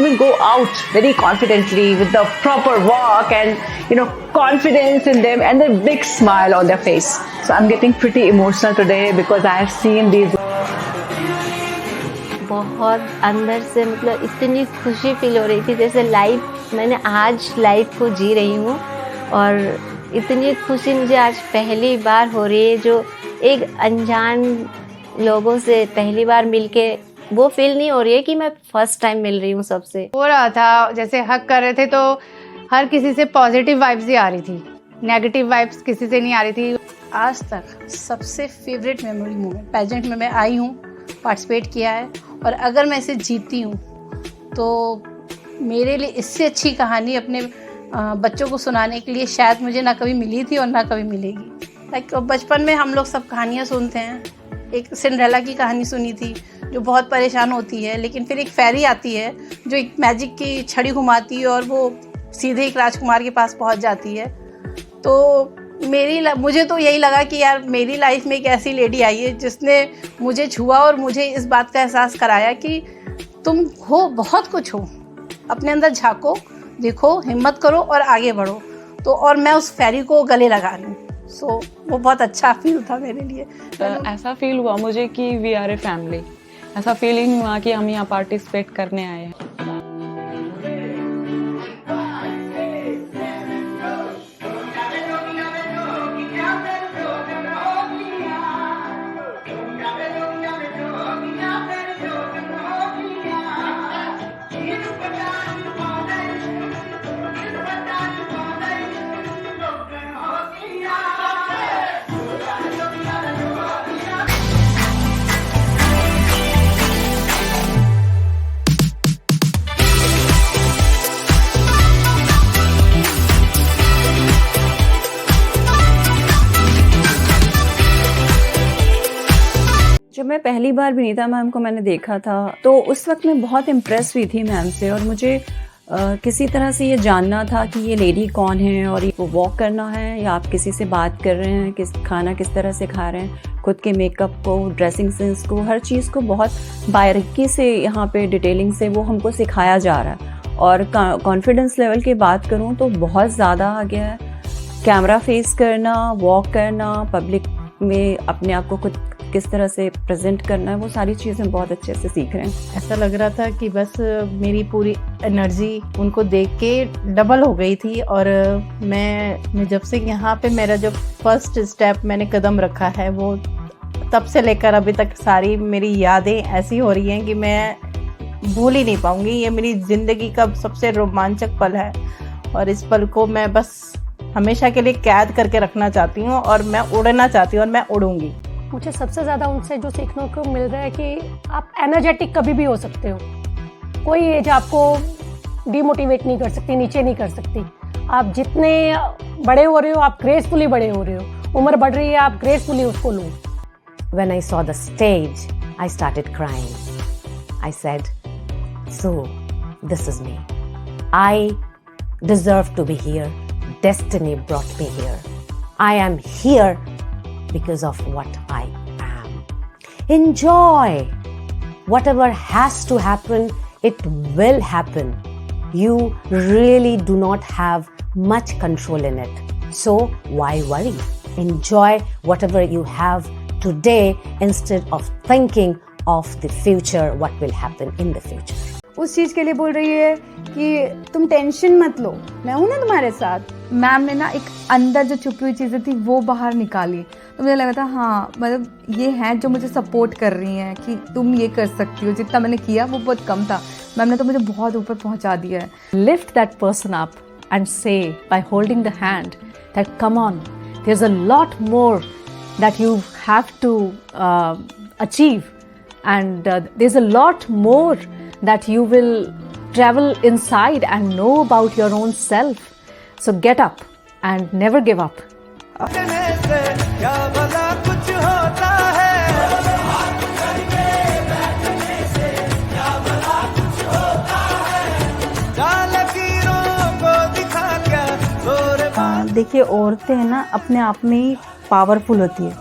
women go out very confidently with the proper walk and confidence in them and a big smile on their face. So I'm getting pretty emotional today because I have seen these. बहुत अंदर से मतलब इतनी खुशी feel हो रही थी जैसे मैंने आज लाइफ को जी रही हूँ, और इतनी खुशी मुझे आज पहली बार हो रही है, जो एक अनजान लोगों से पहली बार मिलके वो फील नहीं हो रही है कि मैं फर्स्ट टाइम मिल रही हूँ सबसे। हो रहा था जैसे हक कर रहे थे तो हर किसी से पॉजिटिव वाइब्स ही आ रही थी, नेगेटिव वाइब्स किसी से नहीं आ रही थी। आज तक सबसे फेवरेट मेमोरी मोमेंट पेजेंट में मैं आई हूँ, पार्टिसिपेट किया है, और अगर मैं इसे जीतती हूँ तो मेरे लिए इससे अच्छी कहानी अपने बच्चों को सुनाने के लिए शायद मुझे ना कभी मिली थी और ना कभी मिलेगी। लाइक बचपन में हम लोग सब कहानियाँ सुनते हैं, एक सिंड्रेला की कहानी सुनी थी जो बहुत परेशान होती है, लेकिन फिर एक फेरी आती है जो एक मैजिक की छड़ी घुमाती है और वो सीधे एक राजकुमार के पास पहुंच जाती है। तो मुझे तो यही लगा कि यार मेरी लाइफ में एक ऐसी लेडी आई है जिसने मुझे छुआ और मुझे इस बात का एहसास कराया कि तुम हो, बहुत कुछ हो, अपने अंदर झांको, देखो, हिम्मत करो और आगे बढ़ो। तो और मैं उस फेरी को गले लगा लूँ। सो वो बहुत अच्छा फील था मेरे लिए। ऐसा फील हुआ मुझे कि वी आर ए फैमिली, ऐसा फीलिंग हुआ कि हम यहाँ पार्टिसिपेट करने आए हैं। जब मैं पहली बार विनीता मैम को मैंने देखा था तो उस वक्त मैं बहुत इम्प्रेस हुई थी मैम से, और मुझे किसी तरह से ये जानना था कि ये लेडी कौन है और ये वॉक करना है या आप किसी से बात कर रहे हैं, खाना किस तरह से खा रहे हैं, खुद के मेकअप को, ड्रेसिंग सेंस को, हर चीज़ को बहुत बारीकी से यहाँ पे डिटेलिंग से वो हमको सिखाया जा रहा है। और कॉन्फिडेंस लेवल की बात करूँ तो बहुत ज़्यादा आ गया है। कैमरा फेस करना, वॉक करना, पब्लिक में अपने आप को खुद किस तरह से प्रेजेंट करना है, वो सारी चीज़ें बहुत अच्छे से सीख रहे हैं। ऐसा लग रहा था कि बस मेरी पूरी एनर्जी उनको देख के डबल हो गई थी। और मैं जब से यहाँ पे मेरा जो फर्स्ट स्टेप मैंने कदम रखा है, वो तब से लेकर अभी तक सारी मेरी यादें ऐसी हो रही हैं कि मैं भूल ही नहीं पाऊंगी। ये मेरी ज़िंदगी का सबसे रोमांचक पल है और इस पल को मैं बस हमेशा के लिए कैद करके रखना चाहती हूँ और मैं उड़ना चाहती हूँ और मैं उड़ूंगी। मुझे सबसे ज़्यादा उनसे जो सीखने को मिल रहा है कि आप एनर्जेटिक कभी भी हो सकते हो, कोई एज आपको डीमोटिवेट नहीं कर सकती, नीचे नहीं कर सकती। आप जितने बड़े हो रहे हो आप ग्रेसफुली बड़े हो रहे हो, उम्र बढ़ रही है आप ग्रेसफुली उसको लो। When I saw the stage, I started crying. I said, so this is me. I deserve to be here. Destiny brought me here. I am here because of what I am. Enjoy. Whatever has to happen, it will happen. You really do not have much control in it. So why worry? Enjoy whatever you have today instead of thinking of the future, what will happen in the future. उस चीज़ के लिए बोल रही है कि तुम tension मत लो, मैं हूं ना तुम्हारे साथ। मैम ने ना एक अंदर जो छुपी हुई चीज़ें थी वो बाहर निकाली, तो मुझे लगा था हाँ मतलब ये हैं जो मुझे सपोर्ट कर रही हैं कि तुम ये कर सकती हो। जितना मैंने किया वो बहुत कम था, मैम ने तो मुझे बहुत ऊपर पहुंचा दिया है। Lift that person up and say by holding the hand that come on, there's a lot more that you have to achieve, and there's a lot more that you will travel inside and know about your own self. So get up and never give up. देखिए औरतें हैं ना अपने आप में ही powerful होती है।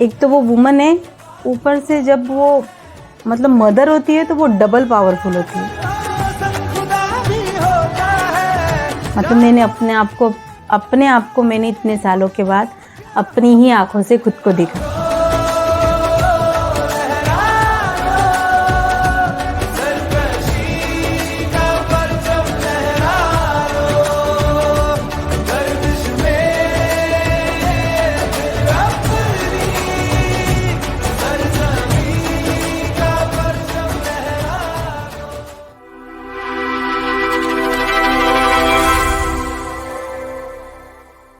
एक तो वो वुमन है, ऊपर से जब वो मतलब मदर होती है तो वो डबल पावरफुल होती है। मतलब मैंने अपने आप को मैंने इतने सालों के बाद अपनी ही आंखों से खुद को देखा।